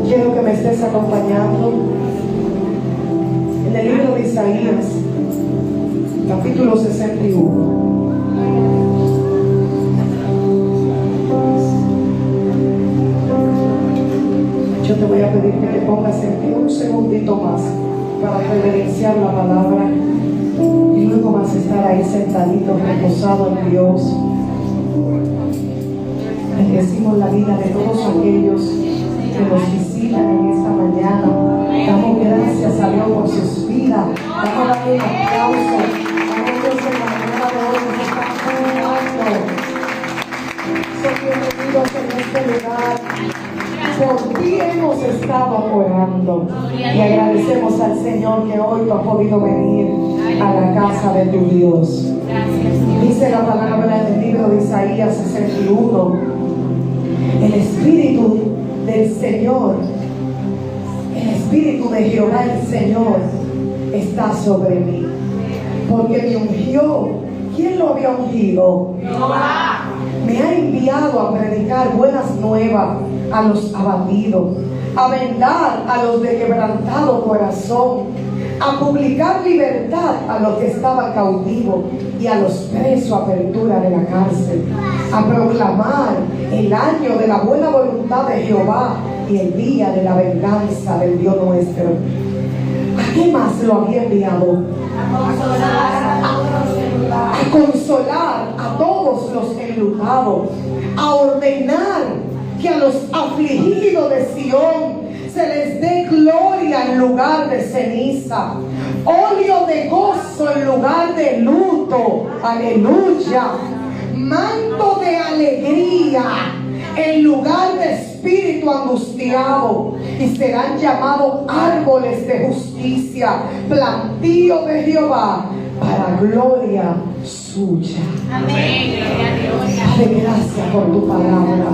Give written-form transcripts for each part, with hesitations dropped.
Quiero que me estés acompañando en el libro de Isaías, capítulo 61. Yo te voy a pedir que te pongas en pie un segundito más para reverenciar la palabra y luego vas a estar ahí sentadito, reposado en Dios. Bendecimos la vida de todos aquellos que nos visitan en esta mañana. Damos gracias a Dios por sus vidas. Damos un aplauso. Damos Dios en la mañana de hoy que se están celebrando. Son bienvenidos en este lugar. Por ti hemos estado orando y agradecemos al Señor que hoy tú has podido venir a la casa de tu Dios. Dice la palabra en el libro de Isaías 61. El Espíritu del Señor, el Espíritu de Jehová el Señor está sobre mí, porque me ungió. ¿Quién lo había ungido? Jehová. Me ha enviado a predicar buenas nuevas a los abatidos, a vendar a los de quebrantado corazón, a publicar libertad a los que estaban cautivos y a los presos apertura de la cárcel, a proclamar el año de la buena voluntad de Jehová y el día de la venganza del Dios nuestro. ¿A qué más lo había enviado? A consolar a todos los enlutados, a ordenar que a los afligidos de Sión se les dé gloria en lugar de ceniza, óleo de gozo en lugar de luto, aleluya, manto de alegría en lugar de espíritu angustiado, y serán llamados árboles de justicia, plantío de Jehová, para gloria suya. Amén. Padre, gracias por tu palabra.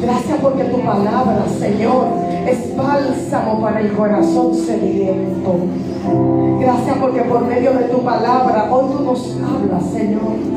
Gracias porque tu palabra, Señor, es bálsamo para el corazón sediento. Gracias porque por medio de tu palabra hoy tú nos hablas, Señor.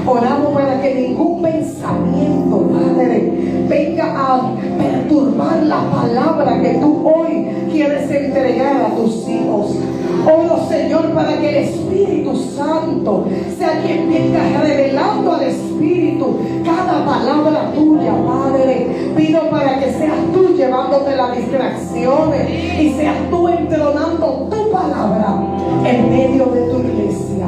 Oramos para que ningún pensamiento, Padre, venga a perturbar la palabra que tú hoy quieres entregar a tus hijos. Oro, Señor, para que el Espíritu Santo sea quien venga revelando al Espíritu cada palabra tuya, Padre. Pido para que seas tú llevándote las distracciones y seas tú entronando tu palabra en medio de tu iglesia.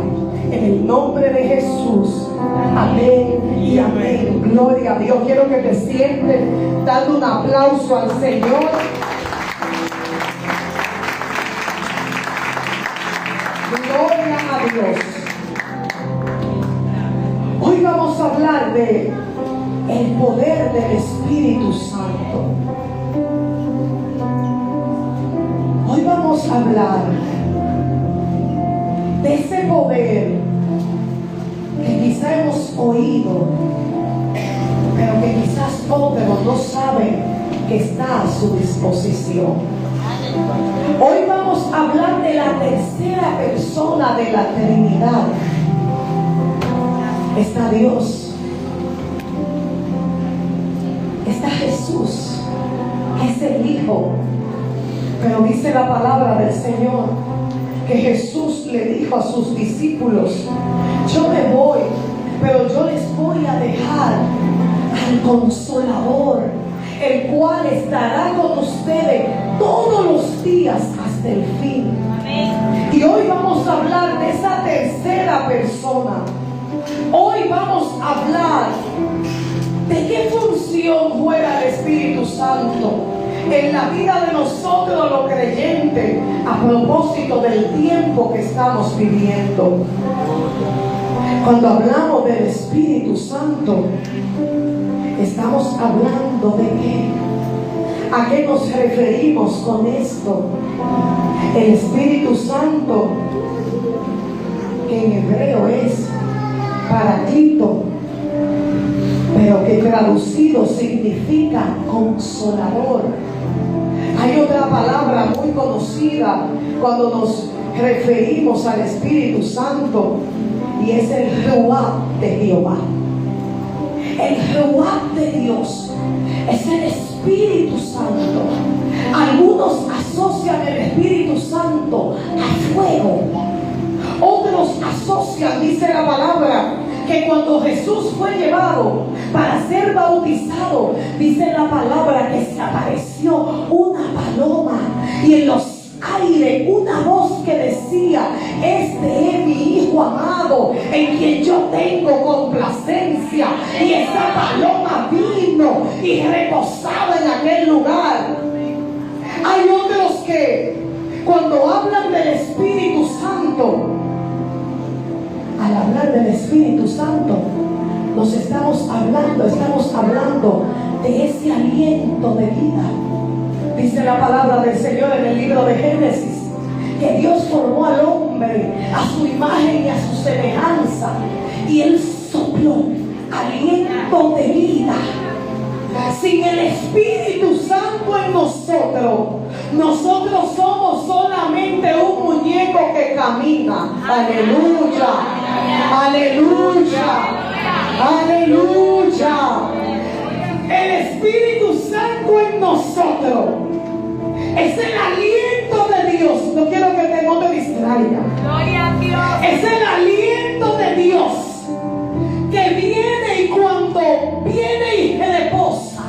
En el nombre de Jesús. Amén y amén. Gloria a Dios. Quiero que te sientes dando un aplauso al Señor. Gloria a Dios. Hoy vamos a hablar de el poder del Espíritu Santo. Hoy vamos a hablar de ese poder que quizá hemos oído, pero que quizás otros no saben que está a su disposición. Hoy vamos a hablar de la tercera persona de la Trinidad. Está Dios, está Jesús, que es el Hijo, pero dice la palabra del Señor que Jesús le dijo a sus discípulos: yo me voy, pero yo les voy a dejar al Consolador, el cual estará con ustedes todos los días hasta el fin. Amén. Y hoy vamos a hablar de esa tercera persona. Hoy vamos a hablar de qué función juega el Espíritu Santo en la vida de nosotros los creyentes a propósito del tiempo que estamos viviendo. Cuando hablamos del Espíritu Santo, estamos hablando de qué. ¿A qué nos referimos con esto? El Espíritu Santo, que en hebreo es Paráclito, pero que traducido significa consolador. Hay otra palabra muy conocida cuando nos referimos al Espíritu Santo, y es el Ruach de Jehová. El Ruach de Dios es el Espíritu Santo asocian el Espíritu Santo a fuego. Otros asocian, dice la palabra, que cuando Jesús fue llevado para ser bautizado, dice la palabra que se apareció una paloma y en los aires una voz que decía: este es mi Hijo amado, en quien yo tengo complacencia. Y esa paloma vino y reposaba en aquel lugar. Hay otros que cuando hablan del Espíritu Santo, al hablar del Espíritu Santo, estamos hablando de ese aliento de vida. Dice la palabra del Señor en el libro de Génesis que Dios formó al hombre a su imagen y a su semejanza, y Él sopló aliento de vida. Sin el Espíritu Santo en nosotros somos solamente un muñeco que camina. Aleluya, aleluya, aleluya. El Espíritu Santo en nosotros es el aliento de Dios. No quiero que no te distraiga. Gloria a Dios. Es el aliento de Dios que viene, y cuando viene y reposa,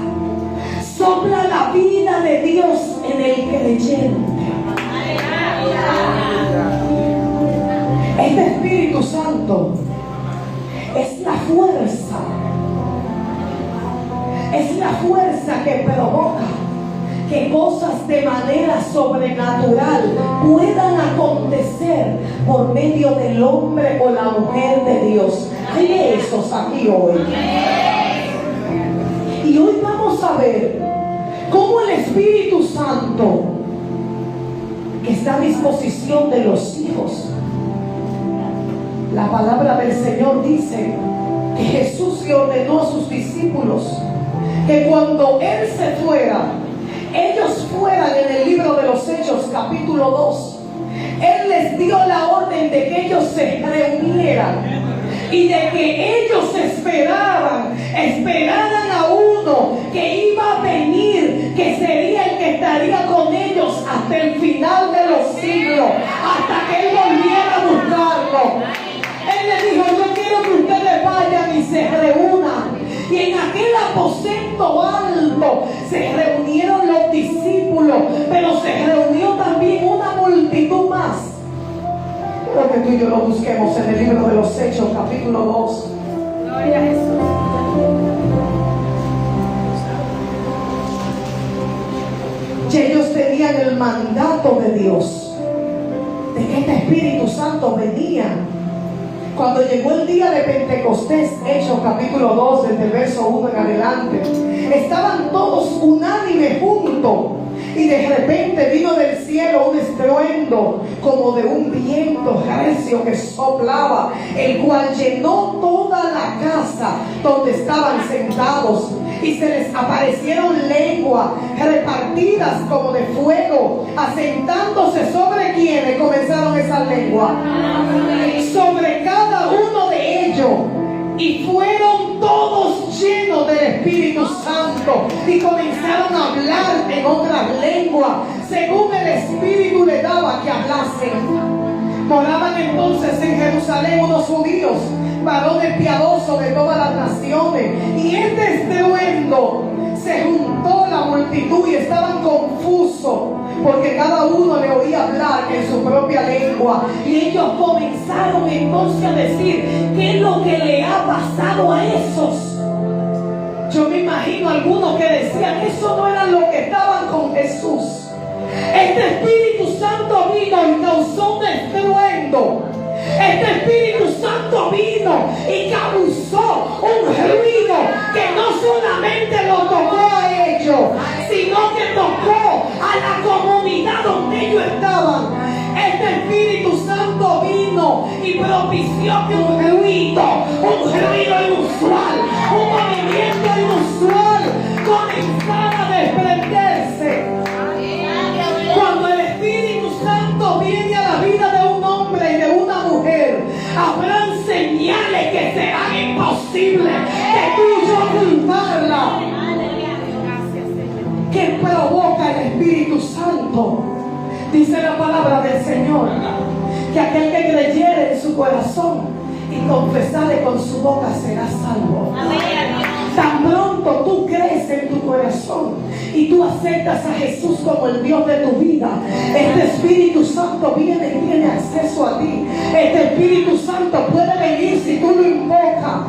sopla la vida de Dios en el creyente. Este Espíritu Santo es la fuerza. Es la fuerza que provoca que cosas de manera sobrenatural puedan acontecer por medio del hombre o la mujer de Dios. Hay de esos aquí hoy. Y hoy vamos a ver cómo el Espíritu Santo, que está a disposición de los hijos, la palabra del Señor dice que Jesús le ordenó a sus discípulos que cuando Él se fuera, ellos fueran, en el libro de los Hechos capítulo 2, Él les dio la orden de que ellos se reunieran y de que ellos esperaran a uno que iba a venir, que sería el que estaría con ellos hasta el final de los siglos, hasta que Él volviera a buscarlo. Él les dijo: yo quiero que ustedes vayan y se reúnan. Y en aquel aposento alto se reunieron los discípulos, pero se reunió también una multitud más. Quiero que tú y yo lo busquemos en el libro de los Hechos, capítulo 2. Gloria a Jesús. Y ellos tenían el mandato de Dios, de que este Espíritu Santo venía. Cuando llegó el día de Pentecostés, Hechos capítulo 2, desde el verso 1 en adelante, estaban todos unánimes juntos, y de repente vino del cielo un estruendo como de un viento recio que soplaba, el cual llenó toda la casa donde estaban sentados, y se les aparecieron lenguas repartidas como de fuego, asentándose sobre quienes comenzaron esas lenguas, sobre cada uno de ellos, y fueron todos llenos del Espíritu Santo y comenzaron a hablar en otras lenguas según el Espíritu le daba que hablasen. Moraban entonces en Jerusalén unos judíos, varones piadosos de todas las naciones, y este estruendo se juntó la multitud y estaban confusos porque cada uno le oía hablar en su propia lengua. Y ellos comenzaron entonces a decir: ¿qué es lo que le ha pasado a esos? Yo me imagino algunos que decían que eso no eran los que estaban con Jesús. Este Espíritu Santo vino y causó un estruendo. Este Espíritu Santo vino y causó un ruido que no solamente lo tocó a ellos, sino que tocó a la comunidad donde ellos estaban. Este Espíritu Santo vino y propició que un ruido inusual, un movimiento inusual comenzara a desprenderse. Cuando el Espíritu Santo viene a la vida de un hombre y de una mujer, habrán señales que serán imposibles de tú y yo ocultarla. ¿Qué provoca el Espíritu Santo? Dice la palabra del Señor que aquel que creyere en su corazón y confesare con su boca será salvo. Tan pronto tú crees en tu corazón y tú aceptas a Jesús como el Dios de tu vida, este Espíritu Santo viene y tiene acceso a ti. Este Espíritu Santo puede venir si tú lo invocas.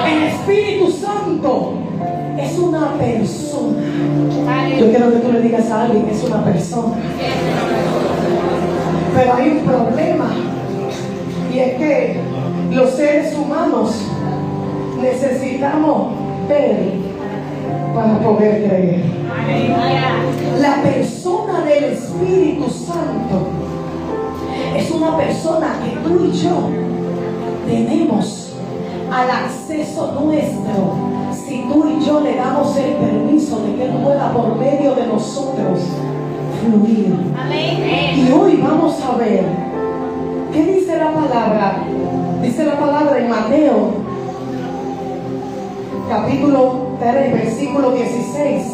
El Espíritu Santo es una persona. Yo quiero que tú le digas a alguien, es una persona. Pero hay un problema, y es que los seres humanos necesitamos ver para poder creer. La persona del Espíritu Santo es una persona que tú y yo tenemos al acceso nuestro si tú y yo le damos el permiso de que Él pueda por medio de nosotros fluir. Y hoy vamos a ver qué dice la palabra. Dice la palabra en Mateo capítulo 3 versículo 16.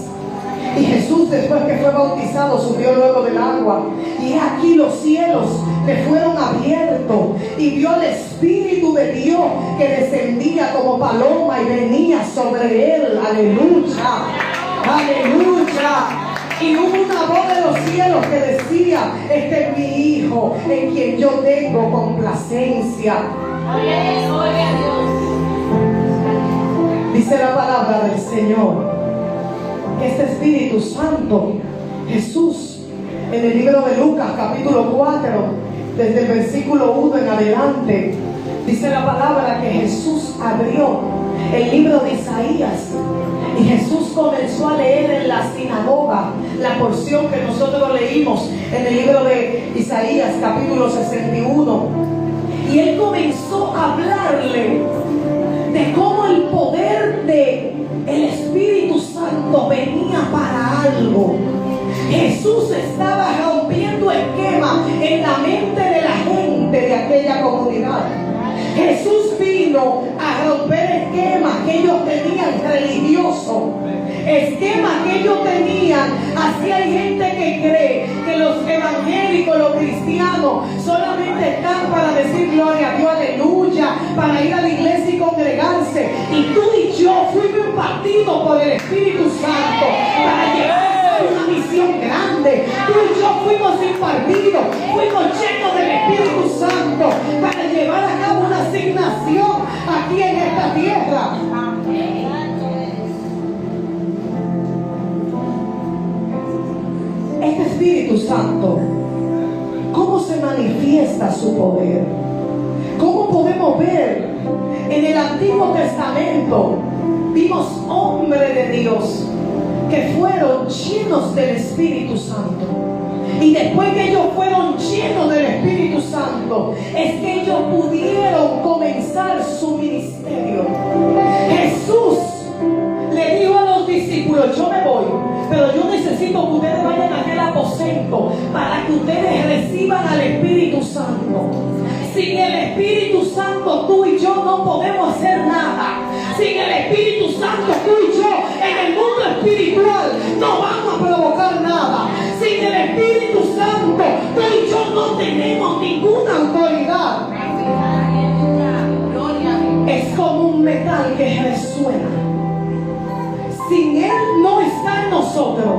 Y Jesús, después que fue bautizado, subió luego del agua, y aquí los cielos le fueron abiertos, y vio al Espíritu de Dios que descendía como paloma y venía sobre él. Aleluya, aleluya. Y hubo una voz de los cielos que decía: este es mi Hijo, en quien yo tengo complacencia. Dice la palabra del Señor que este Espíritu Santo, Jesús, en el libro de Lucas capítulo 4, desde el versículo 1 en adelante, dice la palabra que Jesús abrió el libro de Isaías y Jesús comenzó a leer en la sinagoga la porción que nosotros leímos en el libro de Isaías capítulo 61, y él comenzó a hablarle de cómo el poder de el Espíritu Santo venía para algo. Jesús estaba rompiendo esquemas en la mente de la gente de aquella comunidad. Jesús vino a romper esquemas que ellos tenían religiosos, esquemas que ellos tenían. Así hay gente que cree que los evangélicos, los cristianos, solamente están para decir gloria a Dios, aleluya, para ir a la iglesia y congregarse. Y tú y yo fuimos impartidos por el Espíritu Santo para llevar una misión grande. Tú y yo fuimos impartidos, fuimos llenos del Espíritu Santo para llevar a cabo una asignación aquí en esta tierra. Este Espíritu Santo, ¿cómo se manifiesta su poder? ¿Cómo podemos ver? En el Antiguo Testamento vimos hombres de Dios que fueron llenos del Espíritu Santo. Y después que ellos fueron llenos del Espíritu Santo, es que ellos pudieron comenzar su ministerio. Jesús le dijo a los discípulos: yo me voy, pero yo necesito que ustedes vayan a aquel aposento para que ustedes reciban al Espíritu Santo. Sin el Espíritu Santo tú y yo no podemos hacer nada. Sin el Espíritu Santo tú y yo en el mundo espiritual no vamos a provocar nada. Sin el Espíritu Santo tú y yo no tenemos ninguna autoridad. Es como un metal que resuena. Sin Él no está en nosotros.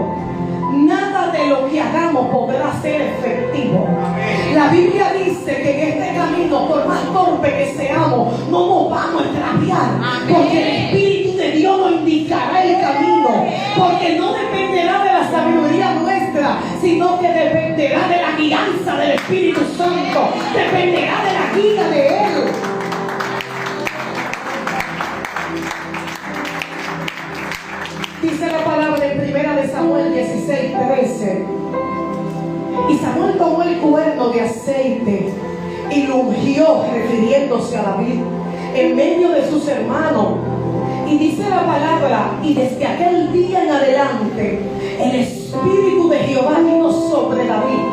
Nada de lo que hagamos podrá ser efectivo. La Biblia dice que en este camino, por más torpe que seamos, no nos vamos a extraviar, porque el Espíritu de Dios nos indicará el camino, porque no dependerá de la sabiduría nuestra, sino que dependerá de la guianza del Espíritu Santo, dependerá de la guía de Él. Dice la palabra en 1 Samuel 16:13. Y Samuel tomó el cuerno de aceite y lo ungió, refiriéndose a David, en medio de sus hermanos. Y dice la palabra: y desde aquel día en adelante el Espíritu de Jehová vino sobre David.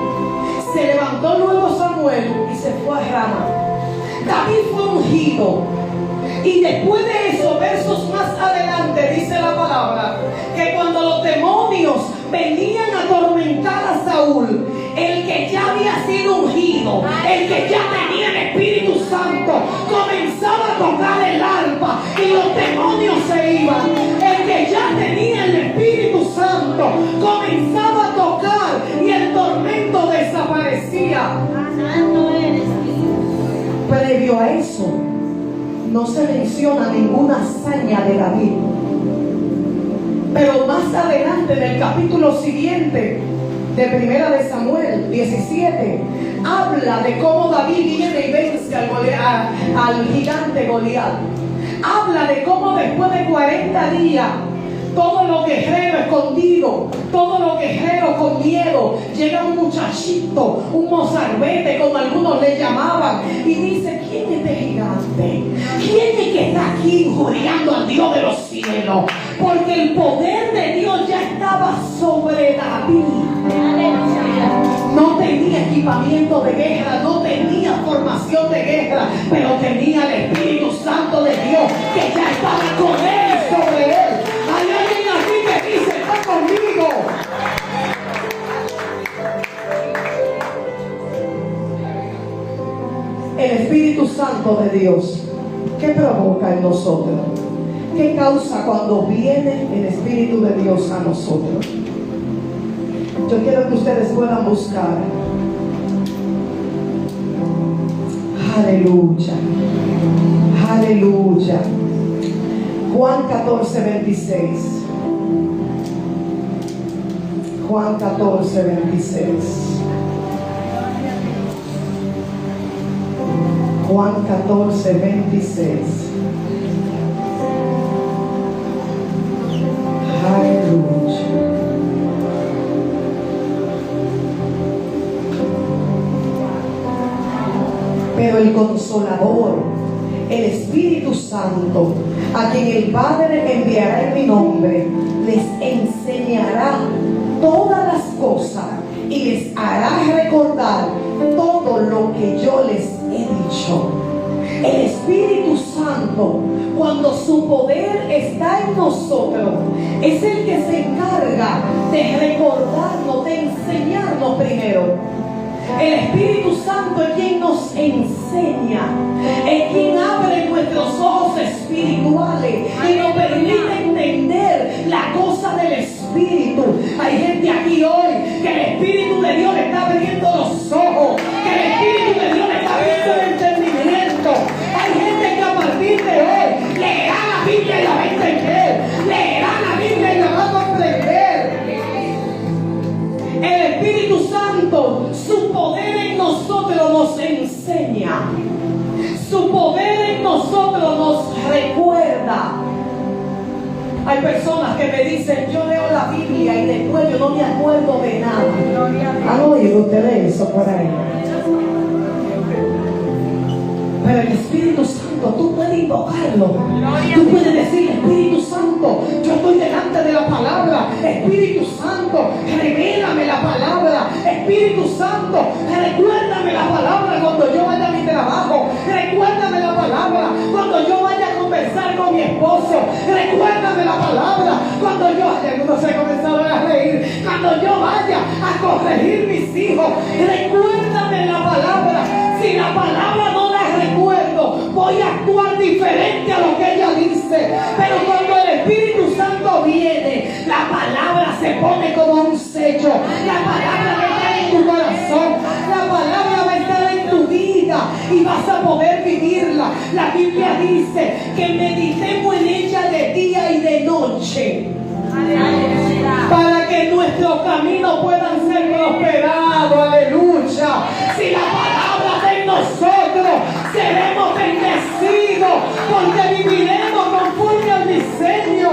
Se levantó luego Samuel y se fue a Rama. David fue ungido. Y después de eso, versos más adelante, dice la palabra que cuando los demonios venían a atormentar a Saúl, Saúl, el que ya había sido ungido, el que ya tenía el Espíritu Santo, comenzaba a tocar el arpa y los demonios se iban. El que ya tenía el Espíritu Santo comenzaba a tocar y el tormento desaparecía. Previo a eso, no se menciona ninguna hazaña de David. Pero más adelante, en el capítulo siguiente de Primera de Samuel 17, habla de cómo David viene y vence al gigante Goliat. Habla de cómo después de 40 días, todos los guerreros escondidos, todos los guerreros con miedo, llega un muchachito, un mozarbete, como algunos le llamaban, y dice: ¿quién es este gigante? ¿Quién es que está aquí injuriando al Dios de los cielos? Porque el poder de Dios ya estaba sobre David. No tenía equipamiento de guerra, no tenía formación de guerra, pero tenía el Espíritu Santo de Dios que ya estaba con él, sobre él. Hay alguien aquí que dice: está conmigo. El Espíritu Santo de Dios, ¿qué provoca en nosotros? ¿Qué causa cuando viene el Espíritu de Dios a nosotros? Yo quiero que ustedes puedan buscar. Aleluya. Aleluya. Juan 14, 26. Juan 14, 26. Juan 14, 26. Aleluya. Pero el Consolador, el Espíritu Santo, a quien el Padre enviará en mi nombre, les enseñará todas las cosas y les hará recordar todo lo que yo les he dicho. El Espíritu Santo, cuando su poder está en nosotros, es el que se encarga de recordarnos, de enseñarnos primero. El Espíritu Santo es quien nos enseña, es quien abre nuestros ojos espirituales y nos permite entender la cosa del Espíritu. Hay gente aquí hoy que el Espíritu de Dios le está abriendo los ojos, que el Espíritu de Dios le está abriendo el entendimiento. Hay gente que a partir de hoy leerá la Biblia y la va a entender, leerá la Biblia y la va a comprender. El Espíritu Santo, su poder en nosotros nos enseña. Su poder en nosotros nos recuerda. Hay personas que me dicen: yo leo la Biblia y después yo no me acuerdo de nada. ¿Han oído ustedes eso por ahí? Pero el Espíritu Santo, tú puedes invocarlo. Tú puedes decir: Espíritu Santo, yo estoy delante de la palabra. Espíritu Santo, revélame la palabra. Espíritu Santo, recuérdame la palabra cuando yo vaya a mi trabajo. Recuérdame la palabra cuando yo vaya a conversar con mi esposo. Recuérdame la palabra cuando yo vaya, algunos se comenzaron a reír, cuando yo vaya a corregir mis hijos. Recuérdame la palabra. Si la palabra no la recuerdo, voy a actuar diferente a lo que ella dice. Pero cuando el Espíritu Santo viene, la palabra se pone como un sello. La palabra va a estar en tu corazón, la palabra va a estar en tu vida y vas a poder vivirla. La Biblia dice que meditemos en ella de día y de noche, para que nuestros caminos puedan ser prosperados. Aleluya. Si la palabra de nosotros, seremos bendecidos, porque viviremos conforme al diseño.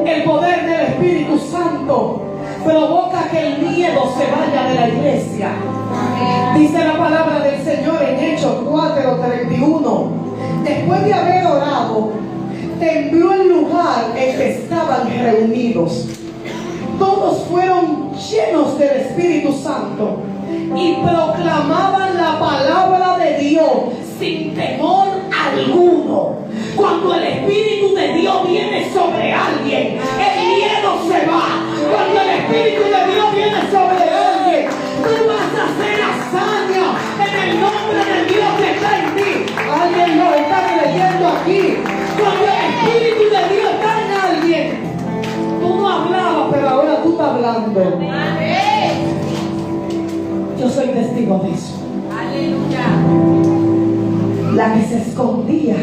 El poder del Espíritu Santo provoca que el miedo se vaya de la iglesia. Dice la palabra del Señor en Hechos 4:31. Después de haber orado, tembló el lugar en que estaban reunidos. Todos fueron llenos del Espíritu Santo y proclamaban la palabra de Dios sin temor alguno. Cuando el Espíritu de Dios viene sobre alguien, el miedo se va. Cuando el Espíritu de Dios hablando. Yo soy testigo de eso. Aleluya. La que se escondía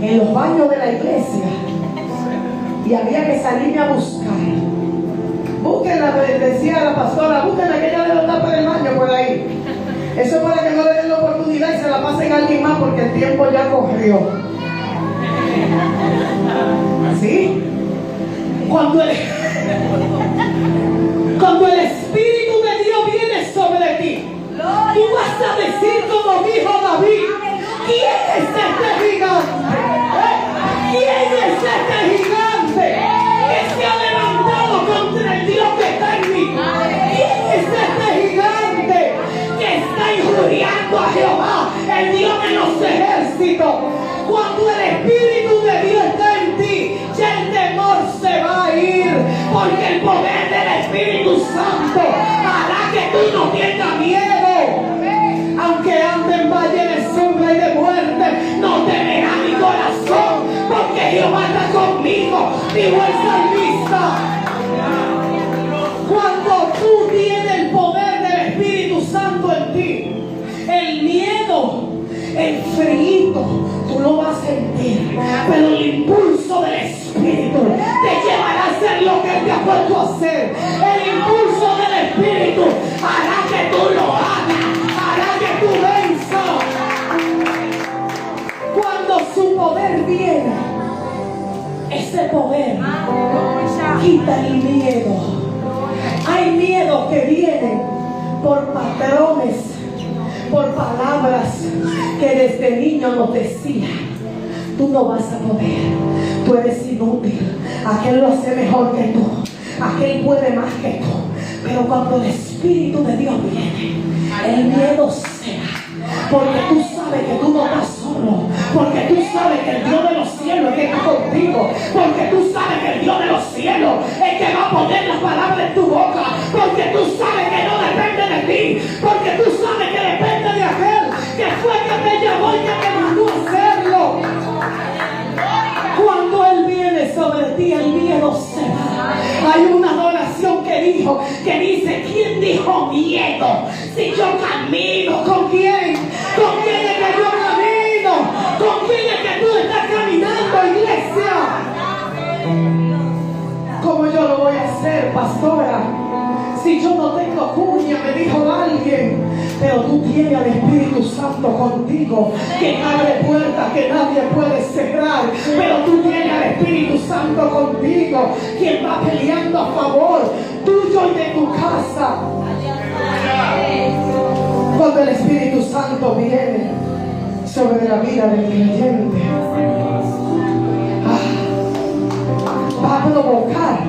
en los baños de la iglesia y había que salirme a buscar. Búsquenla, decía la pastora, búsquenla, que ella debe estar por el baño por ahí. Eso es para que no le den la oportunidad y se la pasen a alguien más, porque el tiempo ya corrió. ¿Sí? Cuando el Espíritu de Dios viene sobre ti, tú vas a decir como dijo David: ¿quién es este gigante? ¿Quién es este gigante que se ha levantado contra el Dios que está en mí? ¿Quién es este gigante que está injuriando a Jehová, el Dios de los ejércitos? Cuando el Espíritu de Dios está en ti, ya el temor se va a ir, porque el poder del Espíritu Santo hará que tú no tengas miedo. Aunque ande en valle de sombra y de muerte, no temerá mi corazón, porque Jehová está conmigo, dijo el salmista. Cuando tú tienes el poder del Espíritu Santo en ti, el miedo, el frío, tú lo vas a sentir, pero el impulso del Espíritu te llevará a hacer lo que Él te ha puesto a hacer. El impulso del Espíritu hará que tú lo hagas, hará que tú venzas. Cuando su poder viene, ese poder quita el miedo. Hay miedo que viene por patrones, por palabras que desde niño nos decía: tú no vas a poder, tú eres inútil, aquel lo hace mejor que tú, aquel puede más que tú. Pero cuando el Espíritu de Dios viene, el miedo se va, porque tú sabes que tú no estás solo, porque tú sabes que el Dios de los cielos es que está contigo, porque tú sabes que el Dios de los cielos es que va a poner las palabras en tu boca, porque tú sabes que no depende de ti, porque tú sabes que depende de aquel que fue que te llamó y que te mandó a hacerlo. Cuando Él viene sobre ti, el miedo se va. Hay una adoración que dice: ¿quién dijo miedo? Si yo camino, ¿con quién? ¿Con quién es que yo camino? ¿Con quién es que tú estás caminando, iglesia? ¿Cómo yo lo voy a hacer, pastora? Si yo no tengo cuña, me dijo alguien, pero tú tienes al Espíritu Santo contigo, que abre puertas que nadie puede cerrar, pero tú tienes al Espíritu Santo contigo, quien va peleando a favor tuyo y de tu casa. Cuando el Espíritu Santo viene sobre la vida del creyente, va a provocar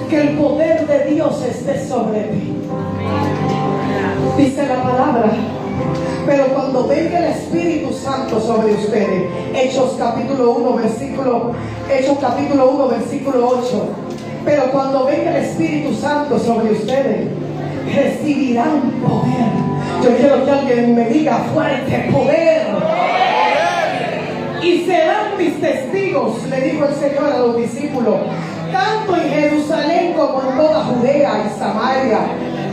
que el poder de Dios esté sobre ti. Dice la palabra: pero cuando venga el Espíritu Santo sobre ustedes, Hechos capítulo 1 versículo 8, pero cuando venga el Espíritu Santo sobre ustedes, recibirán poder. Yo quiero que alguien me diga fuerte: poder. Y serán mis testigos, le dijo el Señor a los discípulos, tanto en Jerusalén como en toda Judea y Samaria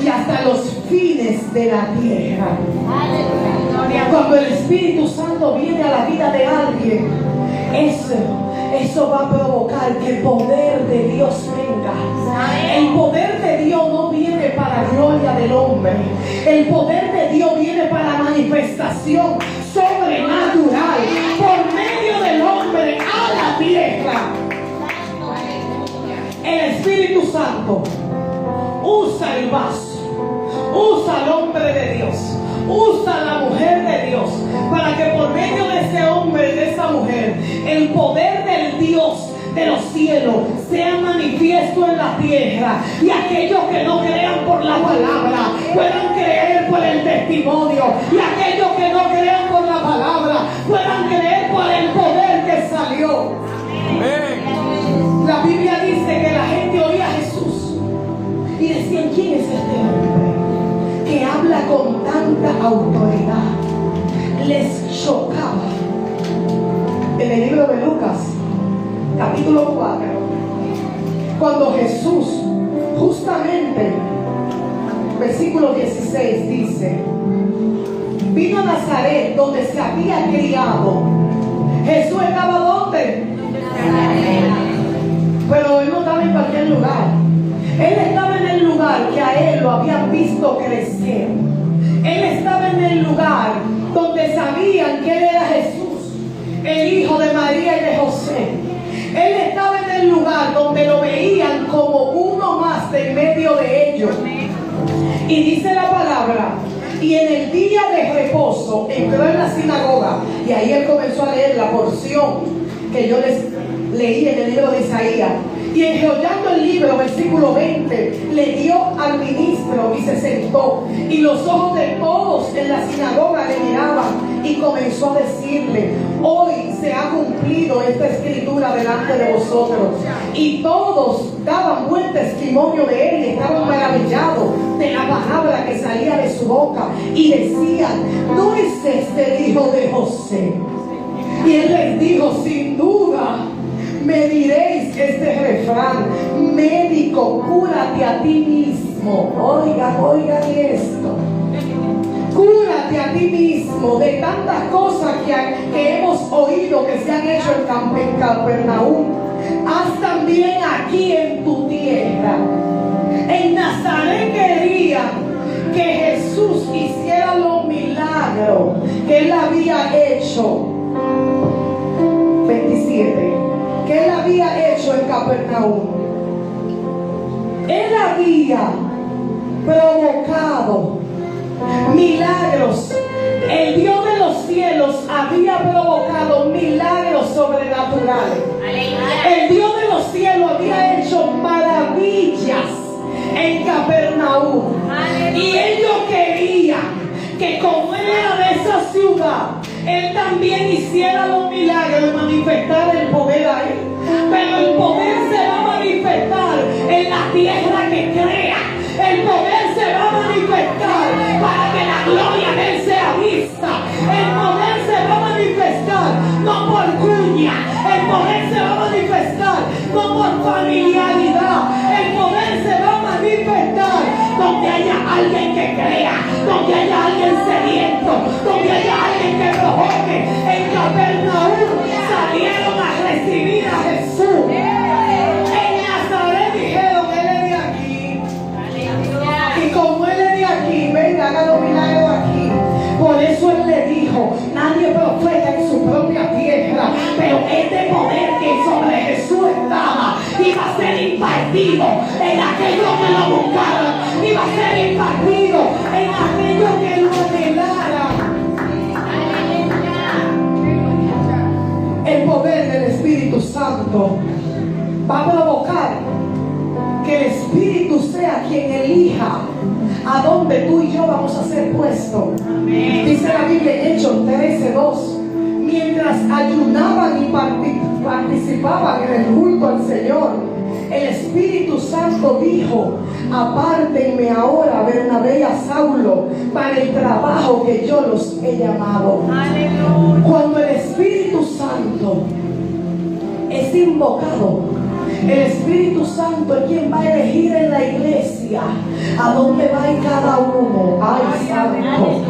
y hasta los fines de la tierra. Cuando el Espíritu Santo viene a la vida de alguien, eso va a provocar que el poder de Dios venga. El poder de Dios no viene para gloria del hombre. El poder de Dios viene para manifestación sobrenatural por medio del hombre a la tierra. El Espíritu Santo usa el vaso, usa al hombre de Dios, usa a la mujer de Dios, para que por medio de ese hombre y de esa mujer, el poder del Dios de los cielos sea manifiesto en la tierra, y aquellos que no crean por la palabra puedan creer por el testimonio, y aquellos que no crean por la palabra puedan creer por el poder que salió. La Biblia dice que la gente oía a Jesús y decían: ¿quién es este hombre que habla con tanta autoridad? Les chocaba. En el libro de Lucas capítulo 4, cuando Jesús Justamente, versículo 16 dice: vino a Nazaret, donde se había criado. Jesús estaba ¿dónde? Pero él no estaba en cualquier lugar. Él estaba en el lugar que a él lo habían visto crecer. Él estaba en el lugar donde sabían que él era Jesús, el hijo de María y de José. Él estaba en el lugar donde lo veían como uno más de en medio de ellos. Y dice la palabra: y en el día de reposo entró en la sinagoga. Y ahí él comenzó a leer la porción que yo les leí en el libro de Isaías. Y enrollando el libro, versículo 20, le dio al ministro y se sentó. Y los ojos de todos en la sinagoga le miraban. Y comenzó a decirle: hoy se ha cumplido esta escritura delante de vosotros. Y todos daban buen testimonio de él y estaban maravillados de la palabra que salía de su boca. Y decían: ¿no es este el hijo de José? Y él les dijo: sin duda me diréis este refrán: médico, cúrate a ti mismo. Oigan esto. Cúrate a ti mismo de tantas cosas que hemos oído que se han hecho en Capernaum. Haz también aquí en tu tierra. En Nazaret querían que Jesús hiciera los milagros que él había hecho. 27. Que él había hecho en Capernaum. Él había provocado milagros. El Dios de los cielos había provocado milagros sobrenaturales. El Dios de los cielos había hecho maravillas en Capernaum. Y ellos querían que, como él era de esa ciudad, él también hiciera los milagros y manifestara el poder ahí. Pero el poder se va a manifestar en la tierra que crea. El poder se va a manifestar para que la gloria de él sea vista. El poder se va a manifestar no por cuña. El poder se va a manifestar no por familiaridad. El poder se va a manifestar donde haya alguien que crea, donde haya alguien sediento, donde haya alguien que provoque. En Capernaum salieron a recibir a Jesús. En Nazaret dijeron: él es de aquí. Y como él es de aquí, venga, haga los milagros aquí. Por eso él le dijo: nadie profeta en su propia tierra, pero este poder que sobre Jesús estaba iba a ser impartido en aquellos que lo buscaran, iba a ser impartido en aquellos que lo anhelaran. El poder del Espíritu Santo va a provocar que el Espíritu sea quien elija a dónde tú y yo vamos a ser puestos. Dice la Biblia en Hechos 13:2: mientras ayunaban y participaban en el culto al Señor, el Espíritu Santo dijo: apártenme ahora Bernabé y a Saulo para el trabajo que yo los he llamado. Aleluya. Cuando el Espíritu Santo es invocado, el Espíritu Santo es quien va a elegir en la iglesia a dónde va a ir cada uno. ¡Ay, santo!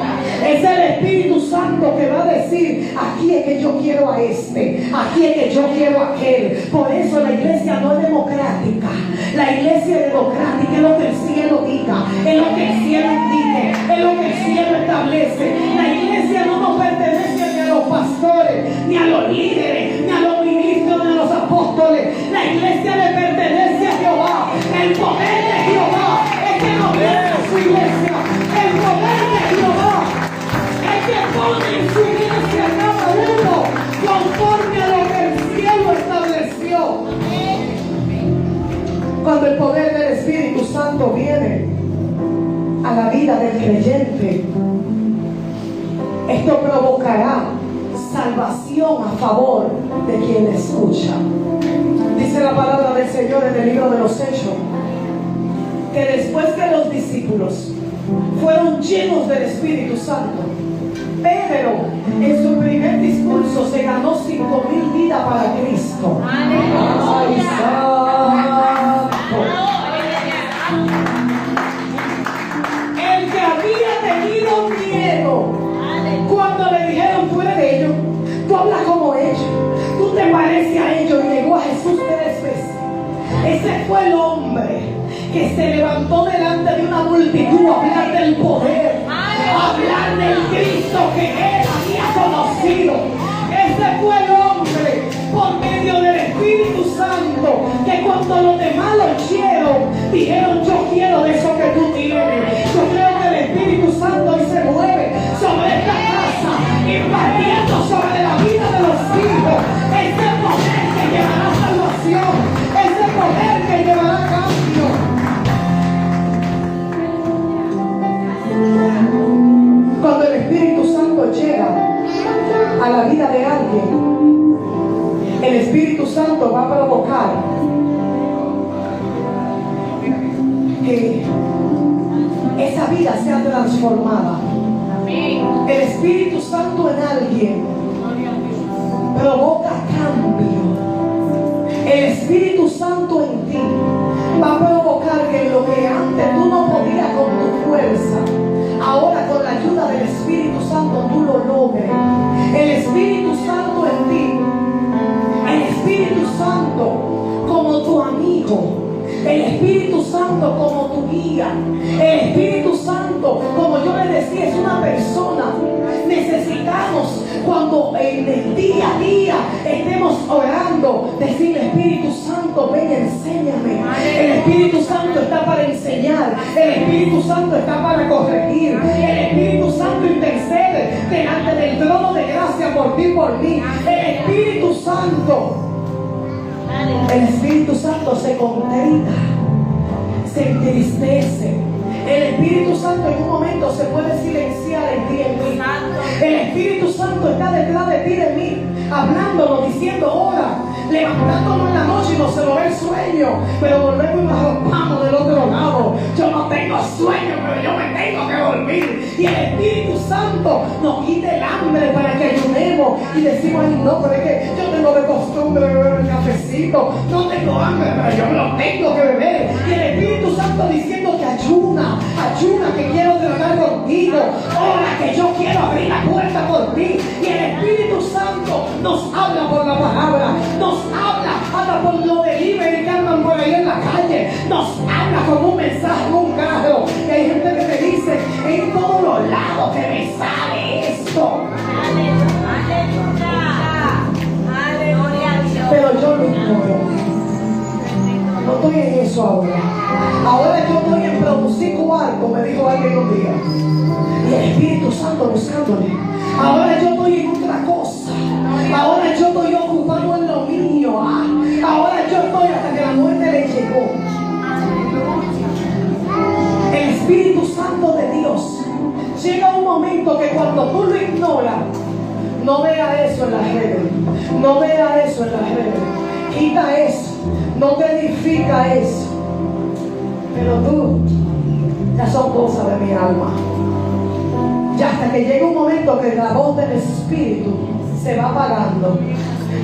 Es el Espíritu Santo que va a decir: aquí es que yo quiero a este, aquí es que yo quiero a aquel. Por eso la iglesia no es democrática. La iglesia es democrática, es lo que el cielo diga, es lo que el cielo indique, es lo que el cielo establece. La iglesia no nos pertenece ni a los pastores, ni a los líderes, ni a los ministros, ni a los apóstoles. La iglesia le pertenece a Jehová. El poder de Jehová es que gobierna su iglesia. El poder de Jehová es que pone en su iglesia a cada uno conforme a lo que el cielo estableció. Cuando el poder del Espíritu Santo viene a la vida del creyente, esto provocará salvación a favor de quien le escucha. Dice la palabra del Señor en el libro de los Hechos que después que los discípulos fueron llenos del Espíritu Santo, Pedro en su primer discurso se ganó 5,000 vidas para Cristo. ¡Ay, santo! que se levantó delante de una multitud a hablar del poder, a hablar del Cristo que él había conocido. Ese fue el hombre, por medio del Espíritu Santo, que cuando los demás lo oyeron, dijeron: yo quiero de eso que tú tienes. Yo creo que el Espíritu Santo hoy se mueve sobre esta casa, impartiendo sobre la vida de los hijos ese poder que llevará salvación, ese poder que llevará cambio. Cuando el Espíritu Santo llega a la vida de alguien, el Espíritu Santo va a provocar que esa vida sea transformada. El Espíritu Santo en alguien provoca cambio. El Espíritu Santo en ti va a provocar que lo que antes tú no podías con tu fuerza, ahora con la ayuda del Espíritu Santo tú lo logres. El Espíritu Santo en ti, el Espíritu Santo como tu amigo, el Espíritu Santo como tu guía, el Espíritu Santo, como yo le decía, es una persona. Necesitamos, cuando en el día a día estemos orando, decirle: Espíritu Santo, ven, enséñame. El Espíritu Santo está para enseñar, el Espíritu Santo está para corregir, el Espíritu Santo intercede delante del trono de gracia por ti y por mí. El Espíritu Santo, el Espíritu Santo se contrita, se entristece. El Espíritu Santo en un momento se puede silenciar en ti, en mí. El Espíritu Santo está detrás de ti, de mí, hablándonos, diciendo: ora, levantándonos en la noche y nos se nos ve el sueño, pero volvemos y nos arropamos del otro lado. Yo no tengo sueño, pero yo me tengo que dormir. Y el Espíritu Santo nos quita el hambre para que ayunemos y decimos: ay, no, pero es que yo tengo de costumbre beber el cafecito, no tengo hambre, pero yo me lo tengo que beber. Y el Espíritu Santo diciendo que ayuna, que quiero tratar contigo, ora, que yo quiero abrir la puerta por ti. Y el Espíritu Santo nos habla por la palabra, nos habla hasta por lo delivery que andan por ahí en la calle, nos habla como un mensaje en un carro. Y hay gente que te dice: en todos los lados que me sale esto. Pero yo lo ignoro. No estoy en eso ahora. Ahora yo estoy en producir cuarto, me dijo alguien un día. Y el Espíritu Santo buscándole. Ahora yo estoy en otra cosa. Ahora yo estoy ocupado en lo mío. Ahora yo estoy hasta que la muerte le llegó. El Espíritu Santo de Dios llega un momento que cuando tú lo ignoras, no vea eso en las redes, no vea eso en las redes, quita eso, no te edifica eso. Pero tú, ya son cosas de mi alma. Ya hasta que llega un momento que la voz del Espíritu se va apagando.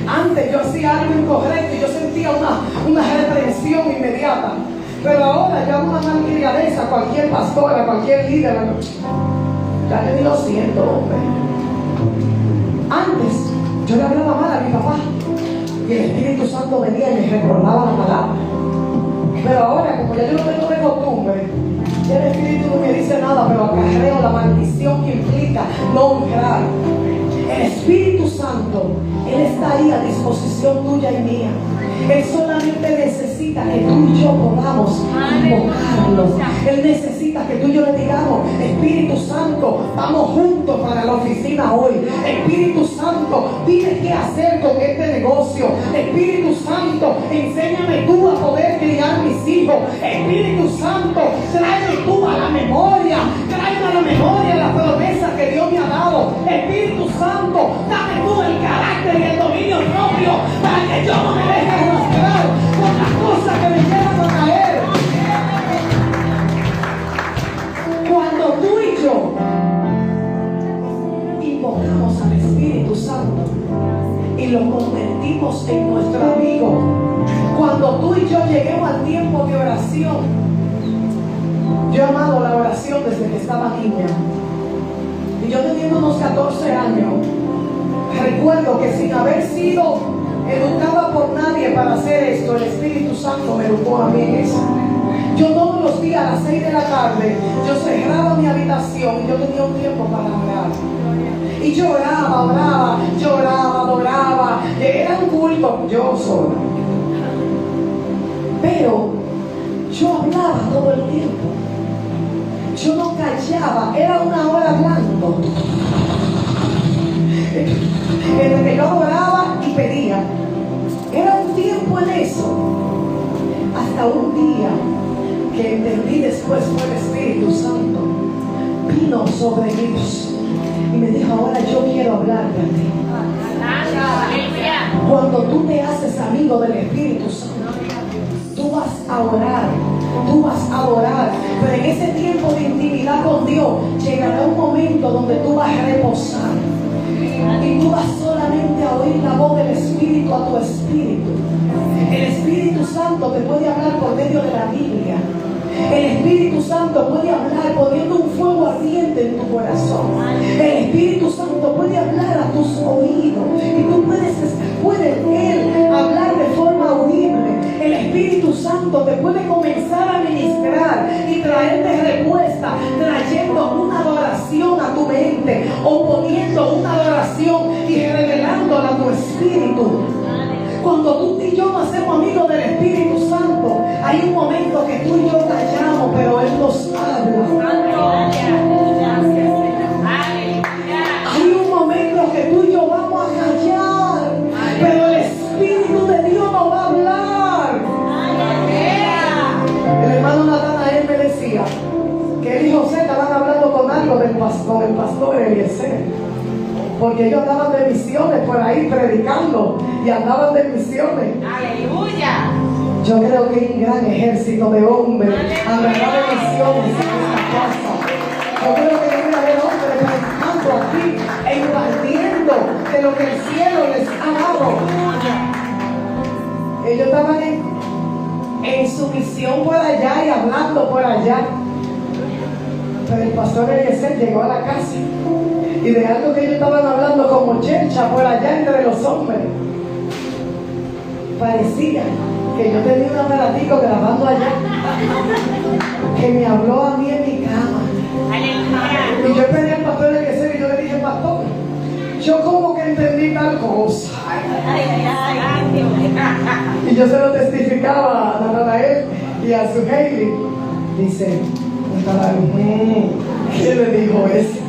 Antes yo hacía algo incorrecto y yo sentía una reprensión inmediata. Pero ahora yo hago una malcriadeza a cualquier pastora, a cualquier líder. Ya que ni lo siento, hombre. Antes yo le hablaba mal a mi papá y el Espíritu Santo venía y me recordaba la palabra. Pero ahora, como ya yo no tengo de costumbre, ya el Espíritu no me dice nada, pero acarreo la maldición que implica no honrar. El Espíritu Santo, Él está ahí a disposición tuya y mía. Él solamente necesita que tú y yo podamos invocarlo. Él necesita que tú y yo le digamos: Espíritu Santo, vamos juntos para la oficina hoy. Espíritu Santo, dime qué hacer con este negocio. Espíritu Santo, enséñame tú a poder criar mis hijos. Espíritu Santo, tráeme tú a la memoria, tráeme a la memoria las promesas que Dios me ha dado. Espíritu Santo, dame tú el carácter y el dominio propio para que yo no me deje arrastrar por las cosas que me llevan a caer. Cuando tú y yo invocamos al Espíritu Santo y lo convertimos en nuestro amigo, cuando tú y yo lleguemos al tiempo de oración, yo he amado la oración desde que estaba niña. Y yo teniendo unos 14 años, recuerdo que sin haber sido educada por nadie para hacer esto, el Espíritu Santo me educó a mí en eso. Yo todos los días a las 6 de la tarde, yo cerraba mi habitación y yo tenía un tiempo para orar. Y lloraba, oraba, lloraba, adoraba. Era un culto, yo sola. Pero yo hablaba todo el tiempo. Yo no callaba, era una hora hablando. En el que yo adoraba y pedía. Era un tiempo en eso. Hasta un día que entendí después fue el Espíritu Santo. Vino sobre mí y me dijo, ahora yo quiero hablarte a ti. Cuando tú te haces amigo del Espíritu Santo, tú vas a orar, tú vas a adorar, pero en ese tiempo de intimidad con Dios llegará un momento donde tú vas a reposar y tú vas solamente a oír la voz del Espíritu a tu espíritu. El Espíritu Santo te puede hablar por medio de la Biblia. El Espíritu Santo puede hablar poniendo un fuego ardiente en tu corazón. El Espíritu Santo puede hablar a tus oídos y tú puedes Él hablar de forma audible. El Espíritu Santo te puede comenzar a ministrar y traerte respuesta, trayendo una adoración a tu mente o poniendo una adoración y revelándola a tu espíritu. Cuando tú y yo nos hacemos amigos del Espíritu Santo, hay un momento que tú y yo callamos, pero Él nos habla. Hay un momento que tú y yo vamos a callar, pero el Espíritu de Dios nos va a hablar. El hermano Natanael me decía que él y José estaban hablando con algo del pastor Eliezer. Porque ellos andaban de misiones por ahí predicando y andaban de misiones. Aleluya. Yo creo que hay un gran ejército de hombres andará de misiones en esta casa. Yo creo que debe haber hombres predicando aquí e impartiendo de lo que el cielo les ha dado. Ellos estaban en su misión por allá y hablando por allá. Pero el pastor Eliezer llegó a la casa y de algo que ellos estaban hablando como chercha por allá entre los hombres. Parecía que yo tenía un aparatico grabando allá que me habló a mí en mi cama. Y yo pedí al pastor Eliezer y yo le dije, pastor, yo como que entendí tal cosa. Y yo se lo testificaba a Natanael y a su Hailey. Dice, ¿qué le dijo eso?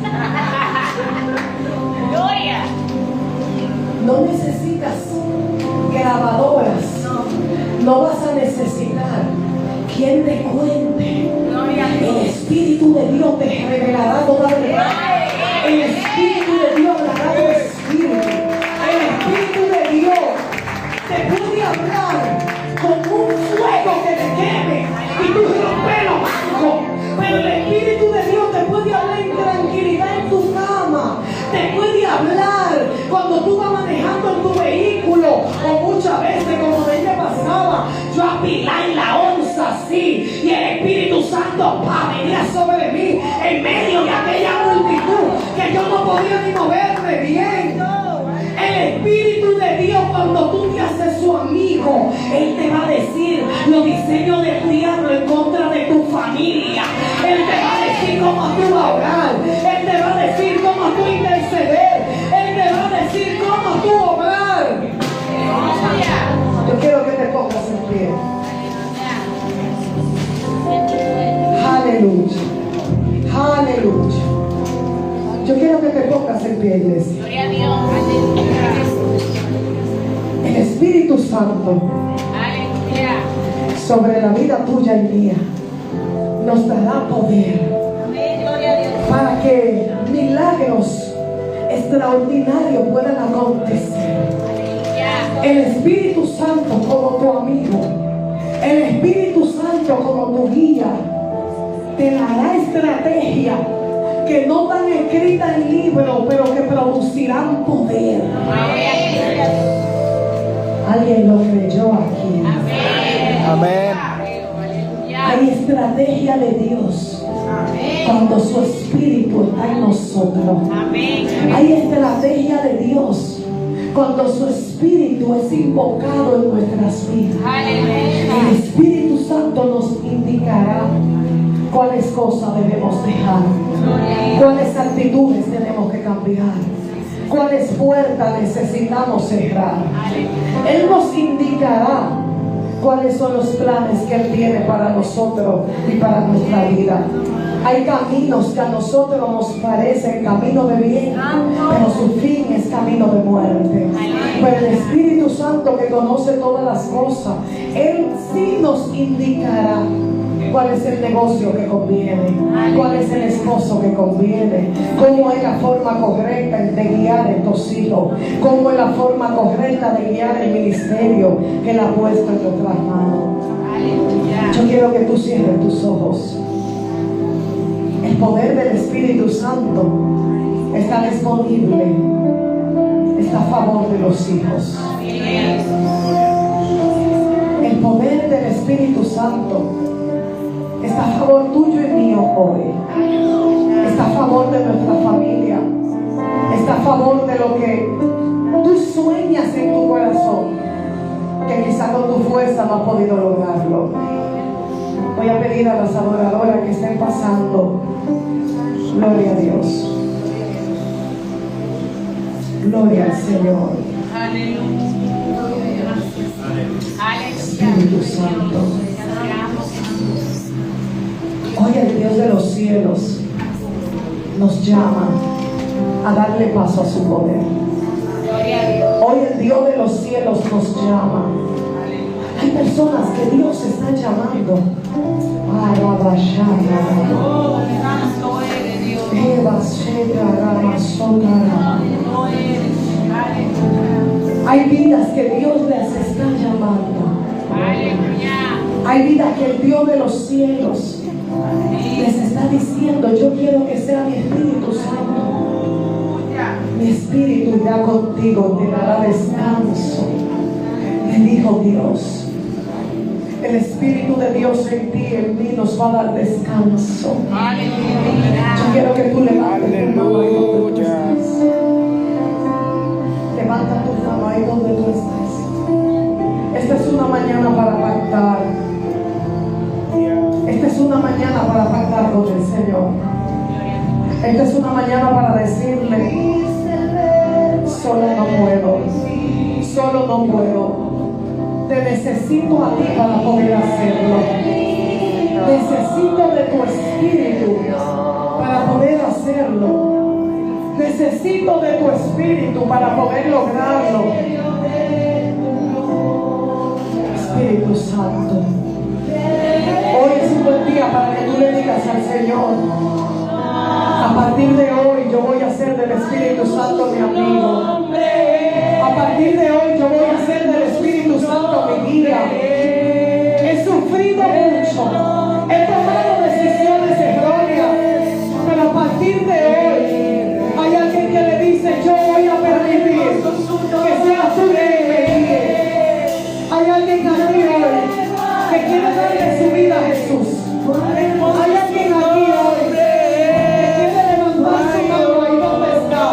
No necesitas grabadoras, no vas a necesitar quien te cuente. El Espíritu de Dios te revelará toda la verdad. El Espíritu de Dios hablará tu espíritu. El Espíritu de Dios te puede hablar con un fuego que te queme y tú rompes los bancos. Pero el Espíritu de Dios te puede hablar en tranquilidad en tu cama. Te puede hablar cuando tú vas manejando en tu vehículo, o muchas veces como de ella pasaba, yo apilaba en la onza así y el Espíritu Santo venía sobre mí en medio de aquella multitud que yo no podía ni moverme bien. El Espíritu de Dios, cuando tú te haces su amigo, Él te va a decir los diseños del diablo en contra de tu familia. Él te va a decir cómo tú vas a orar. Él te va a decir cómo tú interceder. Él te va a decir cómo tú obrar. Yo quiero que te pongas en pie. Aleluya. Aleluya. Yo quiero que te pongas en pie, iglesia. Gloria a Dios. El Espíritu Santo Aleluya. sobre la vida tuya y mía nos dará poder para que milagros extraordinarios puedan acontecer. El Espíritu Santo como tu amigo, el Espíritu Santo como tu guía, te dará estrategia que no están escritas en libros, pero que producirán poder. Alguien lo creyó aquí. Amén. Hay estrategia de Dios cuando su Espíritu está en nosotros. Hay estrategia de Dios cuando su Espíritu es invocado en nuestras vidas. El Espíritu Santo nos indicará cuáles cosas debemos dejar, cuáles actitudes tenemos que cambiar, cuáles puertas necesitamos cerrar. Él nos indicará cuáles son los planes que Él tiene para nosotros y para nuestra vida. Hay caminos que a nosotros nos parecen camino de bien, pero su fin es camino de muerte. Pero el Espíritu Santo, que conoce todas las cosas, Él sí nos indicará cuál es el negocio que conviene, cuál es el esposo que conviene, cómo es la forma correcta de guiar a estos hijos, cómo es la forma correcta de guiar el ministerio que Él ha puesto en nuestras manos. Yo quiero que tú cierres tus ojos. El poder del Espíritu Santo está disponible, está a favor de los hijos. El poder del Espíritu Santo está a favor tuyo y mío hoy. Está a favor de nuestra familia. Está a favor de lo que tú sueñas en tu corazón, que quizá con tu fuerza no has podido lograrlo. Voy a pedir a las adoradoras que estén pasando. Gloria a Dios. Gloria al Señor. Espíritu Santo. Hoy el Dios de los cielos nos llama a darle paso a su poder. Hoy el Dios de los cielos nos llama. Hay personas que Dios está llamando. Hay vidas que Dios les está llamando. Hay vidas que el Dios de los cielos les está diciendo: yo quiero que sea mi Espíritu Santo. Mi Espíritu irá contigo, te dará descanso. Me dijo Dios. El Espíritu de Dios en ti, en mí, nos va a dar descanso. Yo quiero que tú levantes tu mano ahí donde tú estás. Levanta tu mano ahí donde tú estás. Esta es una mañana para pactar. Esta es una mañana para pactar con el Señor. Esta es una mañana para decirle: solo no puedo. Solo no puedo. Te necesito a ti para poder hacerlo. Necesito de tu Espíritu para poder hacerlo. Necesito de tu Espíritu para poder lograrlo. Espíritu Santo, hoy es un buen día para que tú le digas al Señor: a partir de hoy yo voy a hacer del Espíritu Santo mi amigo. A partir de hoy yo voy a hacer del Espíritu Santo mi guía. He sufrido mucho, he tomado decisiones erróneas, pero a partir de hoy hay alguien que le dice: yo voy a permitir que seas tú quien me guíe. Hay alguien aquí hoy que quiere darle su vida a Jesús. Hay alguien aquí hoy que quiere levantar su mano ahí donde está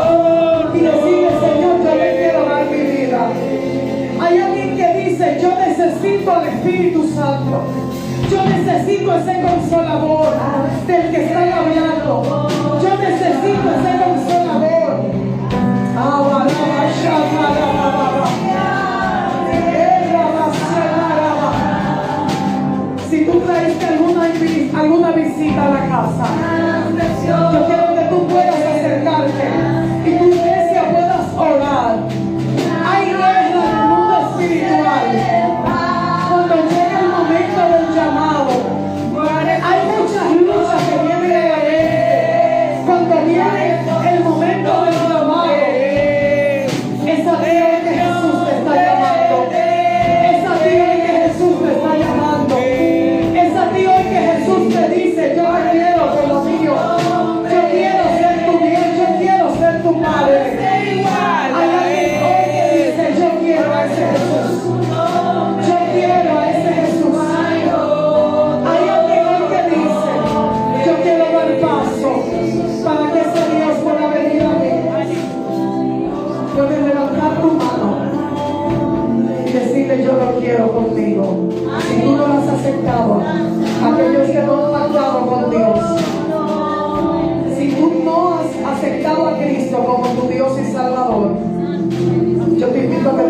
y decirle: Señor, yo le quiero dar mi vida. Hay alguien que dice: yo necesito al Espíritu Santo. Yo necesito ese consolador del que están hablando. Yo necesito ese consolador. Si tú traiste alguna visita a la casa, yo quiero que tú puedas acercarte y tu iglesia puedas orar. Hay guerra en el mundo espiritual. Cuando llega el momento del llamado, hay muchas luchas que vienen a la mente. Cuando viene el momento del llamado, es a ti hoy que Jesús te está llamando. Es a ti hoy que Jesús te está llamando. Es a ti hoy que Jesús te dice: yo te quiero por lo mío. Yo quiero ser tu bien, yo quiero ser tu padre. Hay alguien hoy que dice: yo quiero a ese Jesús. Yo quiero a ese Jesús. Hay alguien hoy que dice: yo quiero dar paso para que ese Dios pueda venir a mí. Puedes levantar tu mano y decirle: yo lo quiero conmigo. Si tú no lo has aceptado, aquellos que no han pactado con Dios. Si tú no has aceptado a Cristo como tu Dios y Salvador, yo te invito a que